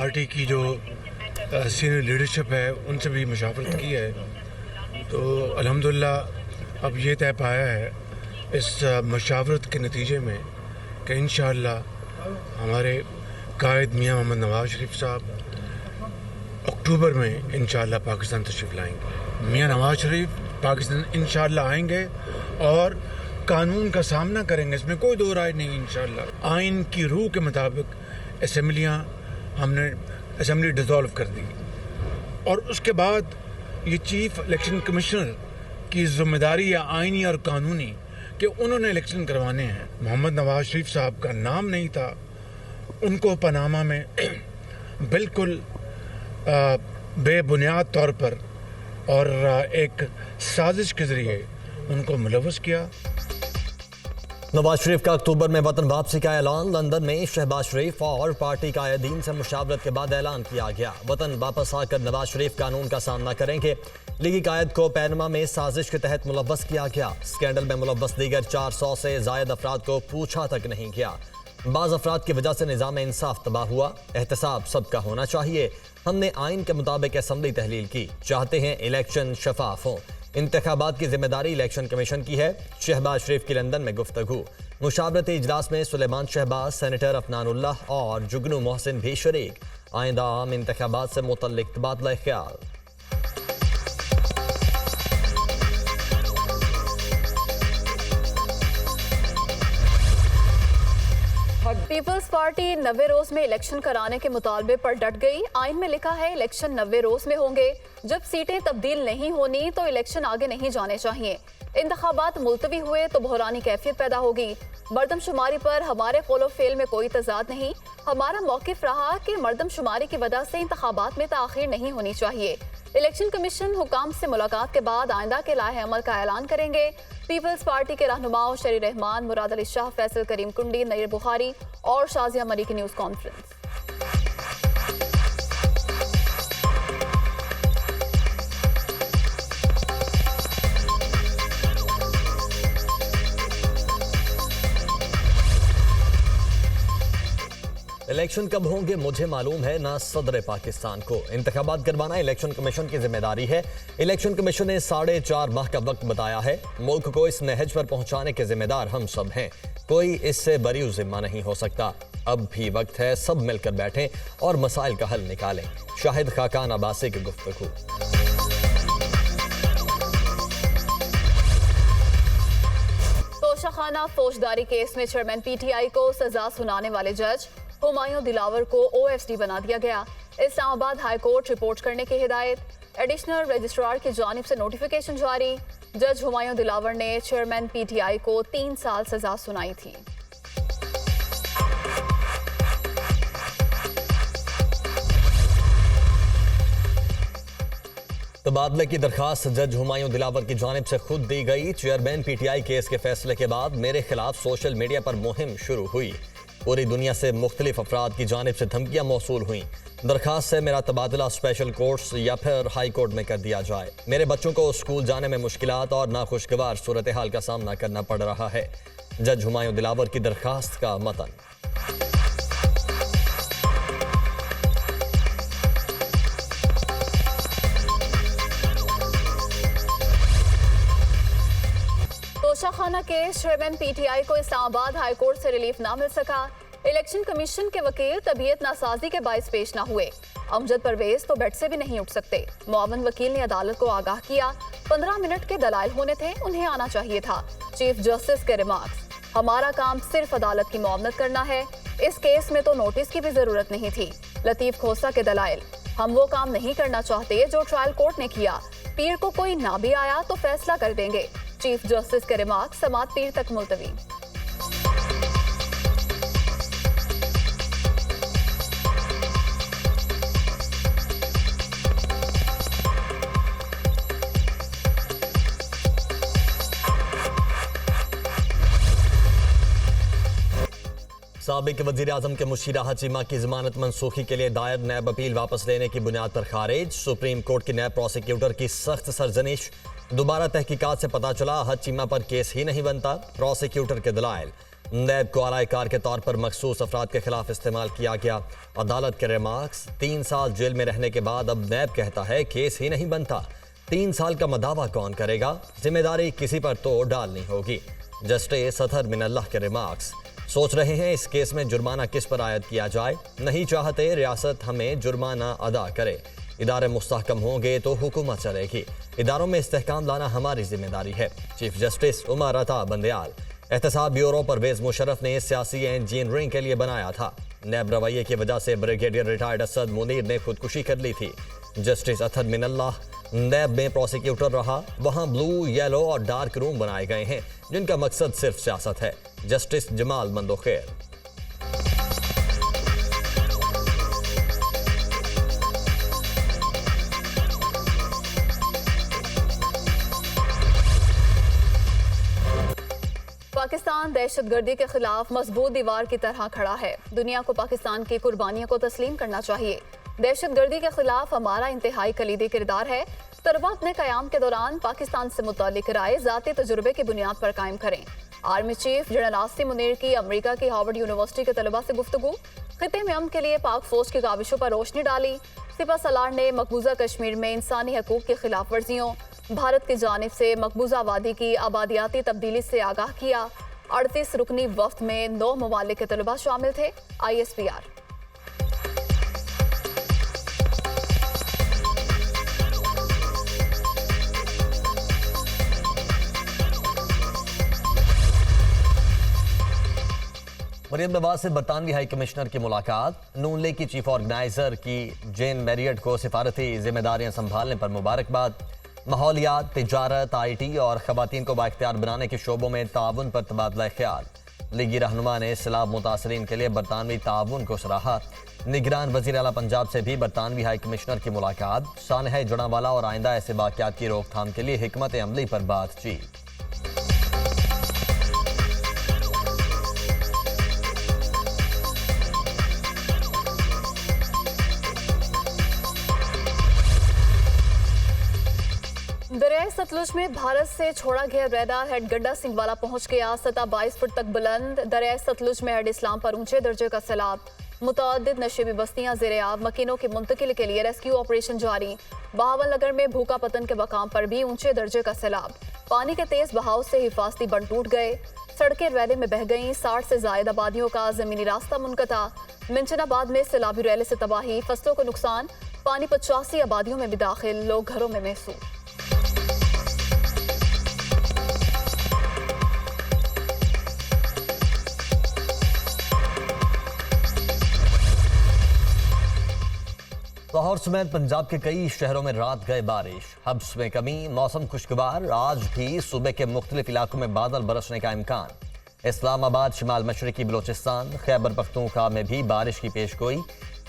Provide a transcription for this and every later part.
Party की जो senior leadership है उनसे भी मुशावरत की है, तो अल्हम्दुलिल्लाह अब ये तय पाया है इस मशावरत के नतीजे में कि इंशाअल्लाह हमारे कायद मियाँ मोहम्मद नवाज शरीफ साहब अक्टूबर में इंशाअल्लाह पाकिस्तान तशरीफ़ लाएंगे। मियाँ नवाज शरीफ पाकिस्तान इंशाअल्लाह आएंगे और कानून का सामना करेंगे, इसमें कोई दो राय नहीं। इंशाअल्लाह आइन की रूह के मुताबिक हमने असेंबली डिज़ोल्व कर दी और उसके बाद ये चीफ इलेक्शन कमिश्नर की जिम्मेदारी है आइनी और कानूनी कि उन्होंने इलेक्शन करवाने हैं। मोहम्मद नवाज शरीफ साहब का नाम नहीं था, उनको पनामा में बिल्कुल बेबुनियाद तौर पर और एक साजिश के ज़रिए उनको मुलव्वस किया। नवाज शरीफ का अक्टूबर में वतन वापसी का ऐलान। लंदन में शहबाज शरीफ और पार्टी कायदीन से मुशावरत के बाद ऐलान किया गया। वतन वापस आकर नवाज शरीफ कानून का सामना करेंगे। लीगी कायद को पैनमा में साजिश के तहत मुलव्वस किया गया। स्कैंडल में मुलव्वस दीगर 400 से जायद अफराद को पूछा तक नहीं गया। बाज़ अफराद की वजह से निज़ाम इंसाफ तबाह हुआ। एहतसाब सबका होना चाहिए। हमने आइन के मुताबिक असम्बली तहलील की, चाहते हैं इलेक्शन शफाफ हों। इंतखाबात की जिम्मेदारी इलेक्शन कमीशन की है। शहबाज शरीफ की लंदन में गुफ्तगू। मुशावरती इजलास में सुलेमान शहबाज, सेनेटर अफनानुल्लाह और जुगनू मोहसिन भी शरीक। आइंदा आम इंतखाबात से मुतल्लिक तबादला ख्याल। पीपल्स पार्टी 90 रोज में इलेक्शन कराने के मुतालबे पर डट गई। आइन में लिखा है इलेक्शन 90 रोज में होंगे। जब सीटें तब्दील नहीं होनी तो इलेक्शन आगे नहीं जाने चाहिए। इंतखाबात मुलतवी हुए तो बहरानी कैफियत पैदा होगी। मर्दमशुमारी पर हमारे कौलो फेल में कोई तजाद नहीं। हमारा मौकिफ रहा कि मर्दमशुमारी की वजह से इंतखाबात में ताखीर नहीं होनी चाहिए। इलेक्शन कमीशन हुकाम से मुलाकात के बाद आइंदा के लाहे अमल का ऐलान करेंगे। पीपल्स पार्टी के रहनुमाओं शरी रहमान, मुराद अली शाह, फैसल करीम कुंडी, नईर बुखारी और शाजिया मरी की न्यूज़ कॉन्फ्रेंस। इलेक्शन कब होंगे मुझे मालूम है ना सदर पाकिस्तान को। इंतखाबात करवाना इलेक्शन कमीशन की जिम्मेदारी है। इलेक्शन कमीशन ने 4.5 माह का वक्त बताया है। मुल्क को इस नहज पर पहुंचाने के जिम्मेदार हम सब हैं। कोई इससे बरी जिम्मा नहीं हो सकता। अब भी वक्त है सब मिलकर बैठें और मसाइल का हल निकालें। शाहिद खाकान अब्बासी की गुफ्तगू। तोशाखाना फौजदारी केस में चेयरमैन पीटीआई को सजा सुनाने वाले जज हुमायूं दिलावर को ओएसडी बना दिया गया। इस्लामाबाद हाई कोर्ट रिपोर्ट करने की हिदायत। एडिशनल रजिस्ट्रार की जानिब से नोटिफिकेशन जारी। जज हुमायूं दिलावर ने चेयरमैन पीटीआई को 3 साल सजा सुनाई थी। तबादले की दरखास्त जज हुमायूं दिलावर की जानिब से खुद दी गई। चेयरमैन पीटीआई केस के फैसले के बाद मेरे खिलाफ सोशल मीडिया पर मुहिम शुरू हुई। पूरी दुनिया से मुख्तलिफ अफराद की जानिब से धमकियां मौसूल हुई। दरखास्त से मेरा तबादला स्पेशल कोर्ट्स या फिर हाई कोर्ट में कर दिया जाए। मेरे बच्चों को स्कूल जाने में मुश्किलात और नाखुशगवार सूरत हाल का सामना करना पड़ रहा है। जज हुमायूं दिलावर की दरखास्त का मतन। तोशाखाना केस चेयरमैन पीटीआई को इस्लामाबाद हाई कोर्ट से रिलीफ ना मिल सका। इलेक्शन कमीशन के वकील तबीयत नासाजी के बायस पेश ना हुए। अमजद परवेज तो बेड से भी नहीं उठ सकते। मुआवन वकील ने अदालत को आगाह किया 15 मिनट के दलाइल होने थे, उन्हें आना चाहिए था। चीफ जस्टिस के रिमार्क्स, हमारा काम सिर्फ अदालत की मुआवनत करना है। इस केस में तो नोटिस की भी जरूरत नहीं थी। लतीफ खोसा के दलाइल, हम वो काम नहीं करना चाहते जो ट्रायल कोर्ट ने किया। पीर को कोई ना भी आया तो फैसला कर देंगे। चीफ जस्टिस के रिमार्क समात पीर तक मुलतवी। साबिक वजीर आजम के मुशीरा चीमा की जमानत मनसूखी के लिए दायर नैब अपील वापस लेने की बुनियाद पर खारिज। सुप्रीम कोर्ट की नैब प्रोसिक्यूटर की सख्त सरजनिश। दोबारा तहकीकात से पता चला हज चीमा पर केस ही नहीं बनता। प्रोसिक्यूटर के दलाइल, नैब को आलाकार के तौर पर मखसूस अफराद के खिलाफ इस्तेमाल किया गया। अदालत के रिमार्क्स, 3 साल जेल में रहने के बाद अब नैब कहता है केस ही नहीं बनता। 3 साल का मदावा कौन करेगा, जिम्मेदारी किसी पर तो डालनी होगी। जस्टिस अतहर मिनल्लाह के रिमार्क्स, सोच रहे हैं इस केस में जुर्माना किस पर आयद किया जाए, नहीं चाहते रियासत हमें जुर्माना अदा करे। इदारे मुस्तहकम होंगे तो हुकूमत चलेगी, इदारों में इस्तेहकाम लाना हमारी जिम्मेदारी है। चीफ जस्टिस उमर अता बंदयाल, एहतसाब ब्यूरो परवेज मुशर्रफ ने सियासी इंजीनियरिंग के लिए बनाया था। नैब रवैये की वजह से ब्रिगेडियर रिटायर्ड असद मुनीर ने खुदकुशी कर ली थी। जस्टिस अतहर मिनल्लाह नैब में प्रोसिक्यूटर रहा, वहां ब्लू, येलो और डार्क रूम बनाए गए हैं जिनका मकसद सिर्फ सियासत है। जस्टिस जमाल मंदोखेर, पाकिस्तान दहशतगर्दी के खिलाफ मजबूत दीवार की तरह खड़ा है। दुनिया को पाकिस्तान की कुर्बानियों को तस्लीम करना चाहिए। दहशतगर्दी के खिलाफ हमारा इंतहाई कलीदी किरदार है। तलबा अपने क़याम के दौरान पाकिस्तान से मुताल्लिक राय ज़ाती तजुर्बे की बुनियाद पर कायम करें। Army chief general Asim Munir की अमरीका की हार्वर्ड यूनिवर्सिटी के तलबा से गुफ्तगू, खिते में अमन के लिए पाक फौज की काविशों पर रोशनी डाली। सिपा सलार ने मकबूजा कश्मीर में इंसानी हकूक की खिलाफ वर्जियों, भारत की जानिब से मकबूजा वादी की आबादियाती तब्दीली से आगाह किया। 38 रुकनी वफ्द में 9 ममालिक के तलबा शामिल थे। ISPR, मरियम नवाज से बरतानवी हाई कमिश्नर की मुलाकात। नून लीग की चीफ ऑर्गेनाइजर की जेन मैरियट को सिफारती जिम्मेदारियां संभालने पर मुबारकबाद। माहौलियात, तिजारत, IT और खवातीन को बाइख्तियार बनाने के शोबों में ताउन पर तबादला ख्याल। लीगी रहनुमा ने सैलाब मुतासरीन के लिए बरतानवी ताउन को सराहा। निगरान वजीर आला पंजाब से भी बरतानवी हाई कमिश्नर की मुलाकात। सानहा जड़ांवाला और आइंदा ऐसे वाक़यात की रोकथाम के लिए हिकमत अमली पर बातचीत। दरियाए सतलुज में भारत से छोड़ा गया रेडार हेड गड्डा सिंहवाला पहुंच गया। सतह 22 फुट तक बुलंद। दरियाए सतलुज में हेड इस्लाम पर ऊंचे दर्जे का सैलाब। मुतअद्दिद नशेबी बस्तियां ज़ेरे आब, मकीनों की मुंतकिल के लिए रेस्क्यू ऑपरेशन जारी। बहावल नगर में भूखा पतन के मकाम पर भी ऊंचे दर्जे का सैलाब। पानी के तेज बहाव से हिफाजती बंद टूट गए, सड़कें रैले में बह गईं। 60 से जायद आबादियों का जमीनी रास्ता मुनक़ता। मिंचनाबाद में सैलाबी रैले से तबाही, फसलों को नुकसान। पानी 85 आबादियों में भी दाखिल, लोग घरों में महसूस। लाहौर समेत पंजाब के कई शहरों में रात गए बारिश, हब्स में कमी, मौसम खुशगवार। आज भी सूबे के मुख्तलिफ इलाकों में बादल बरसने का इम्कान। इस्लामाबाद, शिमाल मशरकी बलोचिस्तान, खैबर पख्तूनख्वा में भी बारिश की पेशगोई।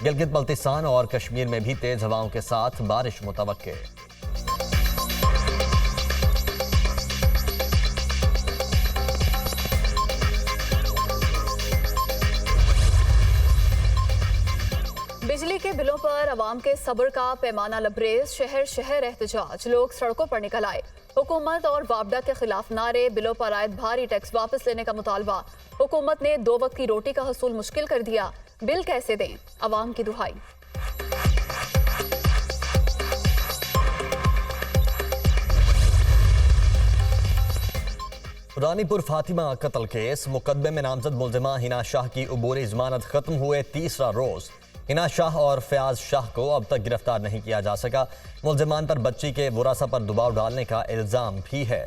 गिलगित बल्तिस्तान और कश्मीर में भी तेज हवाओं के साथ बारिश मुतवक्के। बिजली के बिलों पर अवाम के सब्र का पैमाना लबरेज। शहर शहर एहतजाज, लोग सड़कों पर निकल आए। हुकूमत और वापडा के खिलाफ नारे, बिलों पर आयद भारी टैक्स वापस लेने का मुतालबा। हुकूमत ने 2 वक्त की रोटी का हसूल मुश्किल कर दिया, बिल कैसे दें, अवाम की दुहाई। रानीपुर फातिमा कत्ल केस, मुकदमे में नामजद मुल्जिमा हिना शाह की अबूरी जमानत खत्म हुए तीसरा रोज। हिना शाह और फयाज शाह को अब तक गिरफ्तार नहीं किया जा सका। मुल्जिमान पर बच्ची के वरासा पर दबाव डालने का इल्जाम भी है।